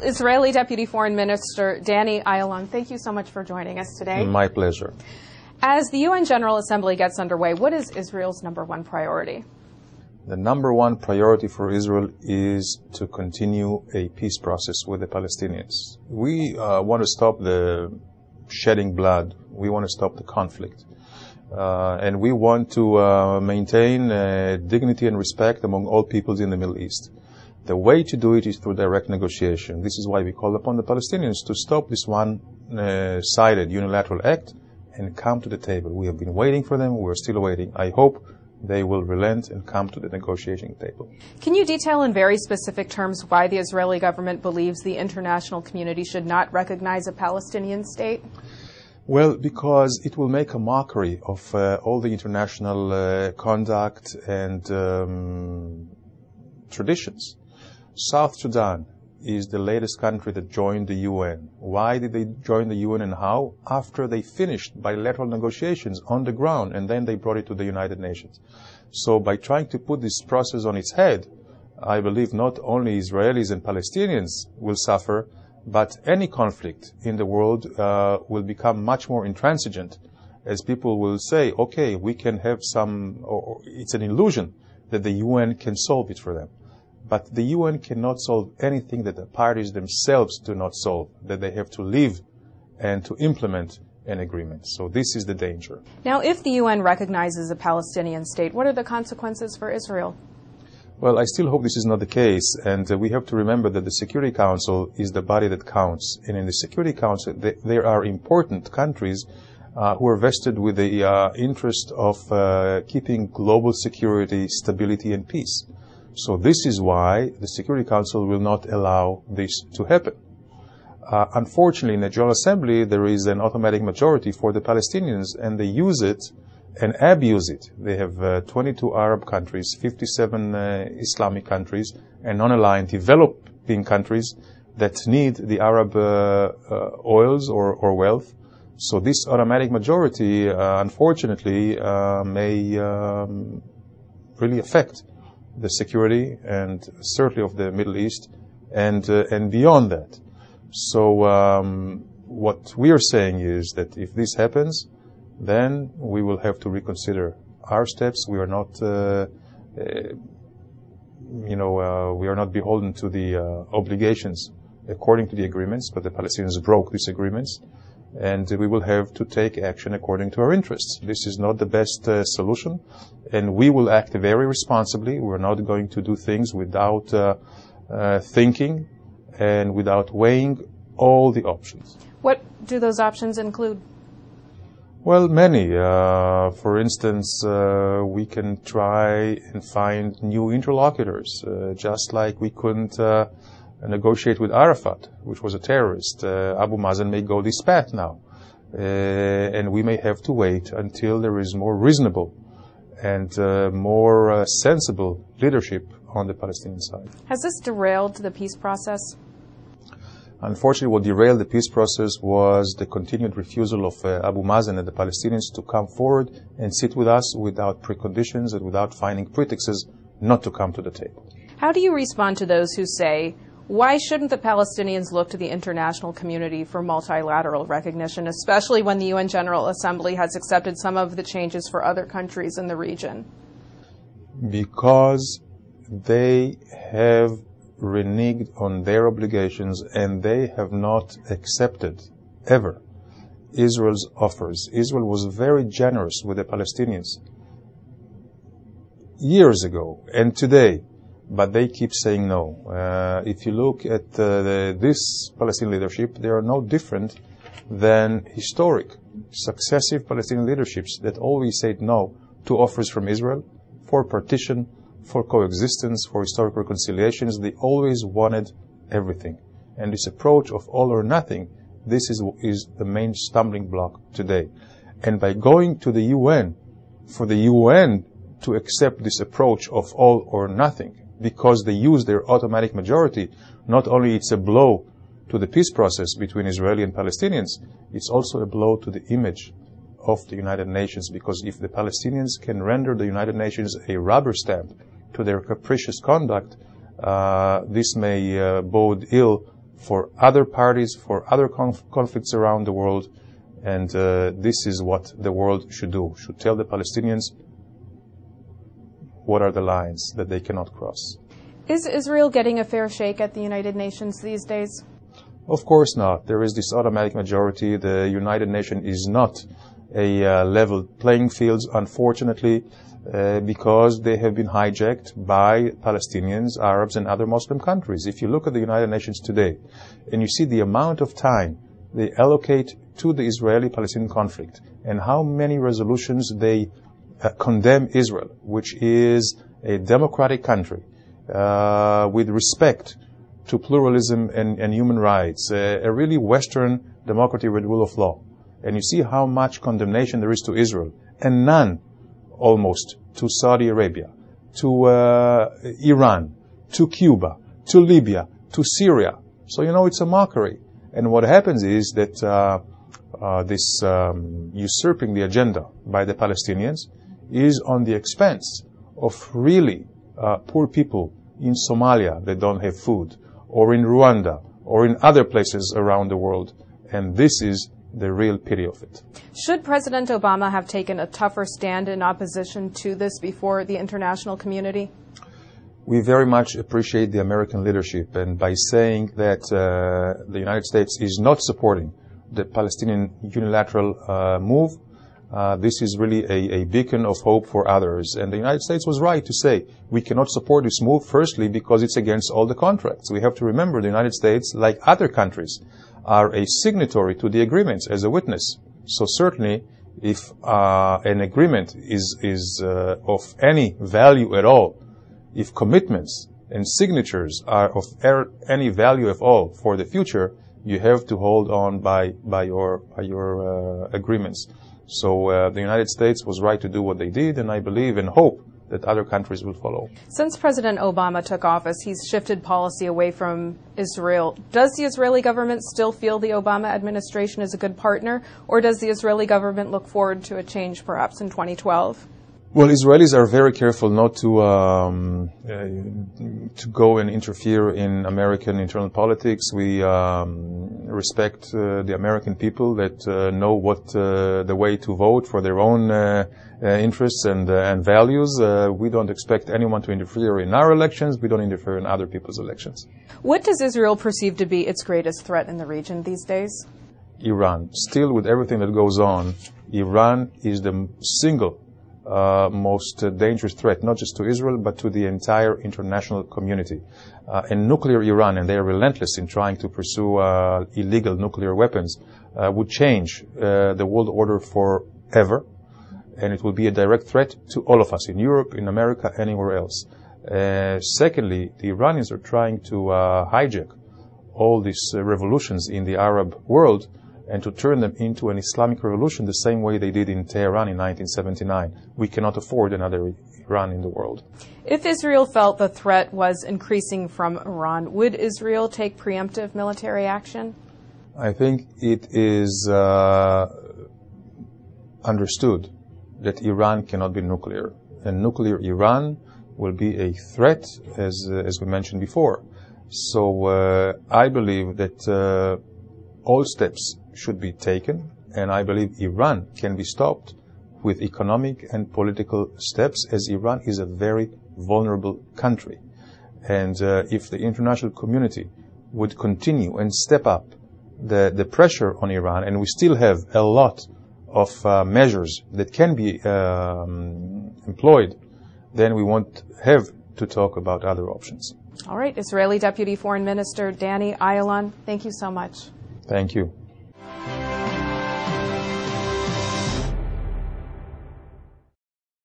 Israeli Deputy Foreign Minister Danny Ayalon, thank you so much for joining us today. My pleasure. As the UN General Assembly gets underway, what is Israel's #1 priority? The #1 priority for Israel is to continue a peace process with the Palestinians. We want to stop the shedding blood. We want to stop the conflict. And we want to maintain dignity and respect among all peoples in the Middle East. The way to do it is through direct negotiation. This is why we call upon the Palestinians to stop this one-sided unilateral act and come to the table. We have been waiting for them. We're still waiting. I hope they will relent and come to the negotiating table. Can you detail in very specific terms why the Israeli government believes the international community should not recognize a Palestinian state? Well, because it will make a mockery of all the international conduct and traditions. South Sudan is the latest country that joined the UN. Why did they join the UN and how? After they finished bilateral negotiations on the ground, and then they brought it to the United Nations. So by trying to put this process on its head, I believe not only Israelis and Palestinians will suffer, but any conflict in the world will become much more intransigent, as people will say, okay, we can have or it's an illusion that the UN can solve it for them. But the UN cannot solve anything that the parties themselves do not solve, that they have to live and to implement an agreement. So this is the danger. Now, if the UN recognizes a Palestinian state, what are the consequences for Israel? Well, I still hope this is not the case, and we have to remember that the Security Council is the body that counts. And in the Security Council, there are important countries who are vested with the interest of keeping global security, stability, and peace. So this is why the Security Council will not allow this to happen. Unfortunately, in the General Assembly, there is an automatic majority for the Palestinians, and they use it and abuse it. They have 22 Arab countries, 57 Islamic countries, and non-aligned developing countries that need the Arab oils or wealth. So this automatic majority, unfortunately, may really affect the security and certainly of the Middle East and beyond that. So what we are saying is that if this happens, then we will have to reconsider our steps. We are not, we are not beholden to the obligations according to the agreements, but the Palestinians broke these agreements, and we will have to take action according to our interests. This is not the best solution, and we will act very responsibly. We're not going to do things without thinking and without weighing all the options. What do those options include? Well, many. For instance, we can try and find new interlocutors, just like we couldn't negotiate with Arafat, which was a terrorist. Abu Mazen may go this path now. And we may have to wait until there is more reasonable and more sensible leadership on the Palestinian side. Has this derailed the peace process? Unfortunately, what derailed the peace process was the continued refusal of Abu Mazen and the Palestinians to come forward and sit with us without preconditions and without finding pretexts not to come to the table. How do you respond to those who say, why shouldn't the Palestinians look to the international community for multilateral recognition, especially when the UN General Assembly has accepted some of the changes for other countries in the region? Because they have reneged on their obligations and they have not accepted ever Israel's offers. Israel was very generous with the Palestinians years ago and today, but they keep saying no. If you look at this Palestinian leadership, they are no different than historic, successive Palestinian leaderships that always said no to offers from Israel for partition, for coexistence, for historic reconciliations. They always wanted everything. And this approach of all or nothing, this is the main stumbling block today. And by going to the UN, for the UN to accept this approach of all or nothing, because they use their automatic majority, not only it's a blow to the peace process between Israeli and Palestinians, it's also a blow to the image of the United Nations, because if the Palestinians can render the United Nations a rubber stamp to their capricious conduct, this may bode ill for other parties, for other conflicts around the world. And this is what the world should do, should tell the Palestinians what are the lines that they cannot cross. Is Israel getting a fair shake at the United Nations these days? Of course not. There is this automatic majority. The United Nations is not a level playing field, unfortunately, because they have been hijacked by Palestinians, Arabs, and other Muslim countries. If you look at the United Nations today, and you see the amount of time they allocate to the Israeli-Palestinian conflict, and how many resolutions they condemn Israel, which is a democratic country, with respect to pluralism and human rights, a really Western democracy with rule of law. And you see how much condemnation there is to Israel, and none, almost, to Saudi Arabia, to Iran, to Cuba, to Libya, to Syria. So, you know, it's a mockery. And what happens is that this usurping the agenda by the Palestinians is on the expense of really poor people in Somalia that don't have food, or in Rwanda, or in other places around the world. And this is the real pity of it. Should President Obama have taken a tougher stand in opposition to this before the international community? We very much appreciate the American leadership, and by saying that the United States is not supporting the Palestinian unilateral move, this is really a beacon of hope for others. And the United States was right to say we cannot support this move, firstly, because it's against all the contracts. We have to remember the United States, like other countries, are a signatory to the agreements as a witness. So certainly, if an agreement is of any value at all, if commitments and signatures are of any value at all for the future, you have to hold on by your agreements. So the United States was right to do what they did, and I believe and hope that other countries will follow. Since President Obama took office, he's shifted policy away from Israel. Does the Israeli government still feel the Obama administration is a good partner, or does the Israeli government look forward to a change perhaps in 2012? Well, Israelis are very careful not to go and interfere in American internal politics. We respect the American people that know what the way to vote for their own interests and values. We don't expect anyone to interfere in our elections. We don't interfere in other people's elections. What does Israel perceive to be its greatest threat in the region these days? Iran. Still, with everything that goes on, Iran is the single most dangerous threat, not just to Israel, but to the entire international community. And nuclear Iran, and they are relentless in trying to pursue illegal nuclear weapons, would change the world order forever, and it will be a direct threat to all of us in Europe, in America, anywhere else. Secondly, the Iranians are trying to hijack all these revolutions in the Arab world and to turn them into an Islamic revolution the same way they did in Tehran in 1979. We cannot afford another Iran in the world. If Israel felt the threat was increasing from Iran, would Israel take preemptive military action? I think it is understood that Iran cannot be nuclear. And nuclear Iran will be a threat, as we mentioned before. So I believe that all steps should be taken, and I believe Iran can be stopped with economic and political steps, as Iran is a very vulnerable country. And if the international community would continue and step up the pressure on Iran, and we still have a lot of measures that can be employed, then we won't have to talk about other options. All right, Israeli Deputy Foreign Minister Danny Ayalon, thank you so much. Thank you.